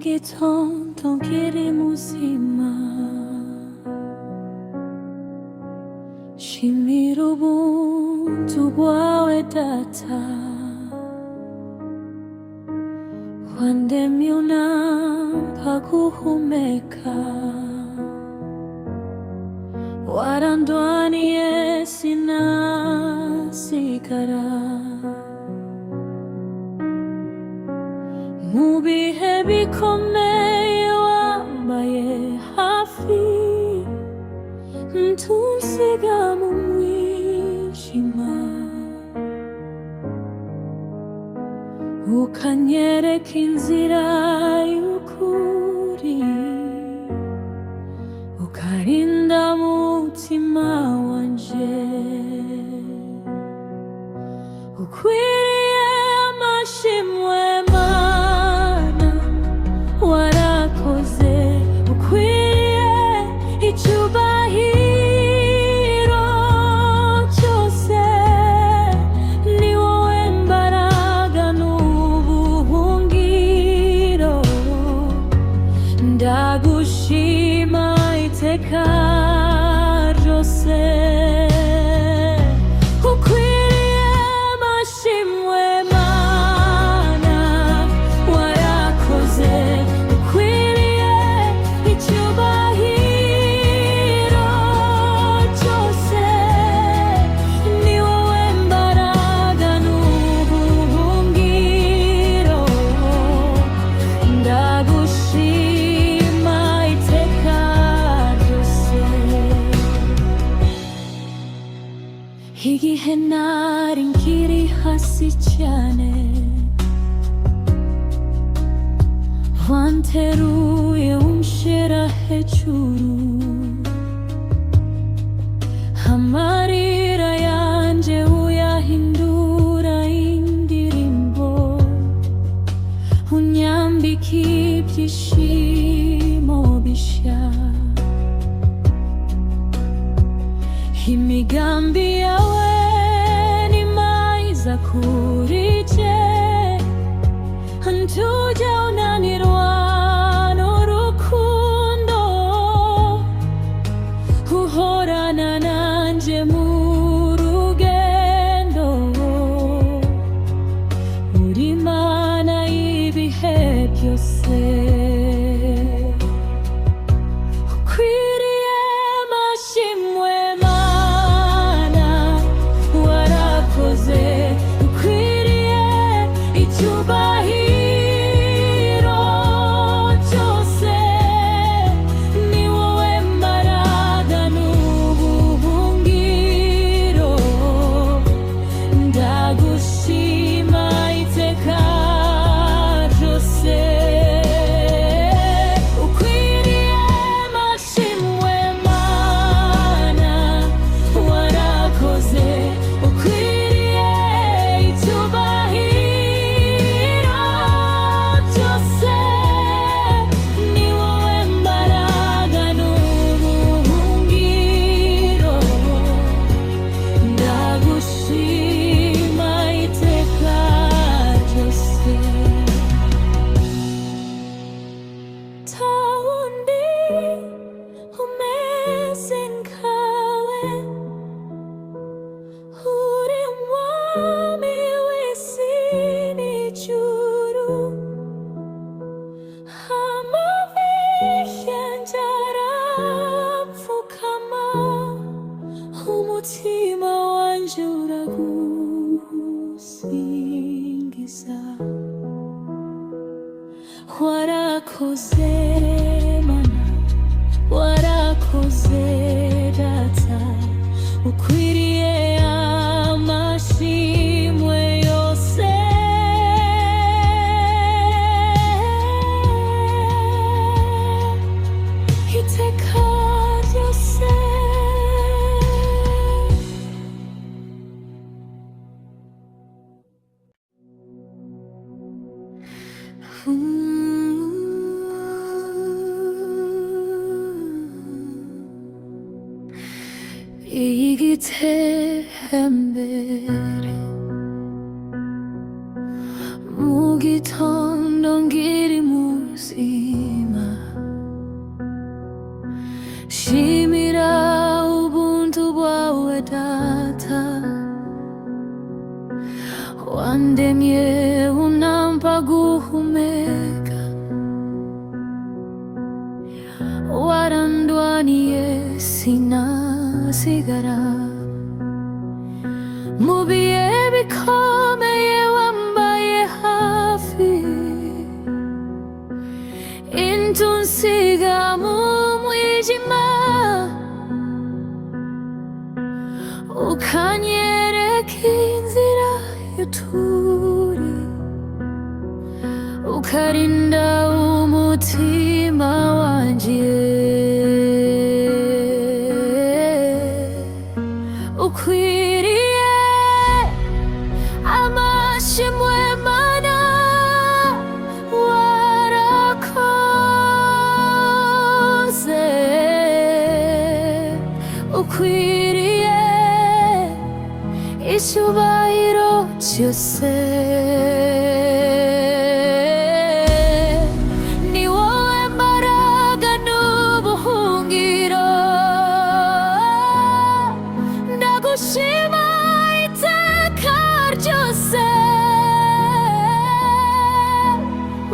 Mugiton kiri muzima Shimira ubuntu bwawe data wandemye unampa guhumeka warandwaniye sinasigara mu bihe bikomeye wambaye hafi ntunsiga mu mwijima ukanyereka inzira y'ukuri ukarinda umutima wanje ukwiriye amashimwe Mana warakoze ukwiriye icyubahiro cyose ni wowe mbaraga n'ubuhungiro ndagushima iteka ryose ukwiriye amashimwe Mana warakoze ukwiriye icyubahiro cyose ni wowe mbaraga n'ubuhungiro ndagushima iteka ryose igihe nari nkiri hasi cyane wanteruye unshira hejuru amarira yanje uyahindura indirimbo unyambika ibyishimo bishya imigambi yawe ni myiza kuri jye ntujya unanirwa n'urukundo uhorana nanjye mu rugendo uri Mana y'ibihe byose ukwiriye amashimwe Mana warakoze ukwiriye icyubahiro cyose ni wowe mbaraga n'ubuhungiro ndagushima iteka ryose ukwiriye amashimwe Mana warakoze ukwiriye icyubahiro cyose ni wowe mbaraga n'ubuhungiro ndagushima iteka ryose nta wundi umeze nkawe uri umwami w'isi n'ijuru amavi yanjye arapfukama umutima wanjye uragusingiza warakoze Mana warakoze data ukwiriye amashimwe yose iteka ryose igitembere mu gitondo ngiri munsi shimira ubuntu bwawe data, wandemye unampa guhumeka, warandwaniye sinasigara, mu bihe bikomeye wambaye hafi, intunsiga mu mwijima, ukanyereka inzira y'ukuri, ukarinda umutima wanje, ukwiriye amashimwe Mana, warakoze, ukwiriye icyubahiro cyose. Ni wowe mbaraga n'ubuhungiro, ndagushima iteka ryose,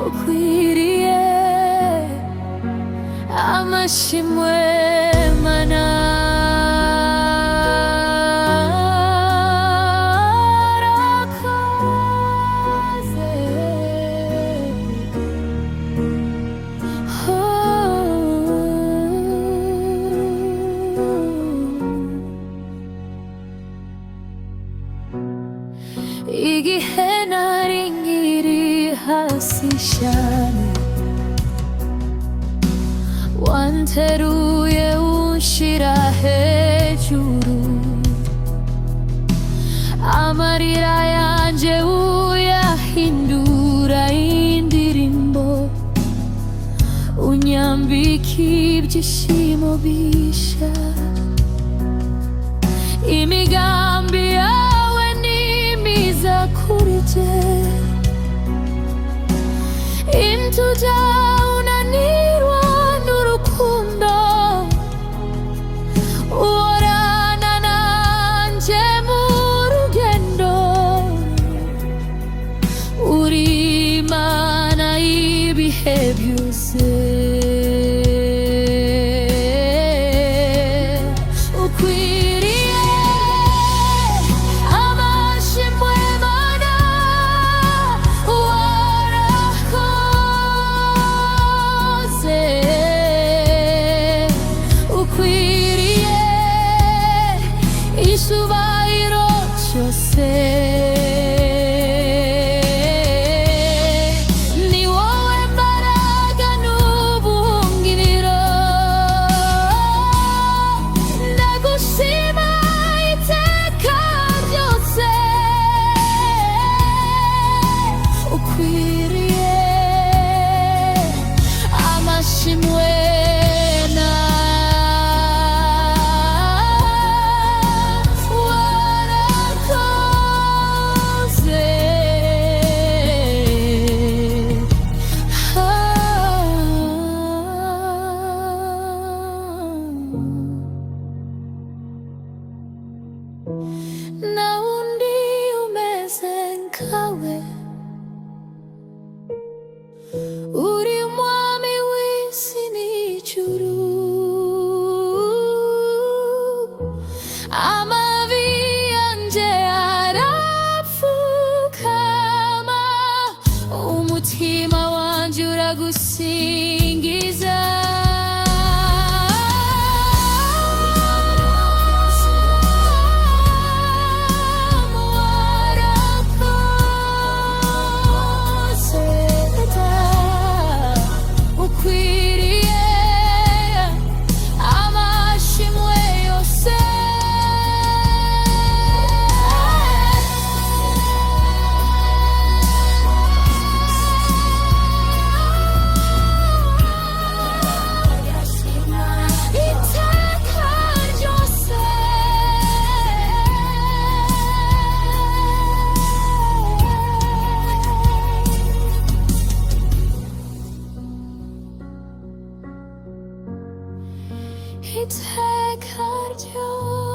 ukwiriye amashimwe Mana. Igihe nari nkiri hasi cyane, wanteruye unshira hejuru, amarira yanje uyahindura indirimbo, unyambika ibyishimo bishya, imigambi yawe ni myiza kuri jye, intujya unanirwa n'urukundo, uhorana nanjye mu rugendo, uri Imana y'ibihe byose, ukwiriye amashimwe Mana, warakoze, ukwiriye icyubahiro cyose. Ni wowe mbaraga n'ubuhungiro, ndagushima iteka ryose, ukwiriye amashimwe na warakoze, na undi umeze nkawe, uri umwami w'isi n'ijuru, amavi yanje arapfukama, umutima wanje uragusingiza, ukwiriye amashimwe yose. iteka ryose.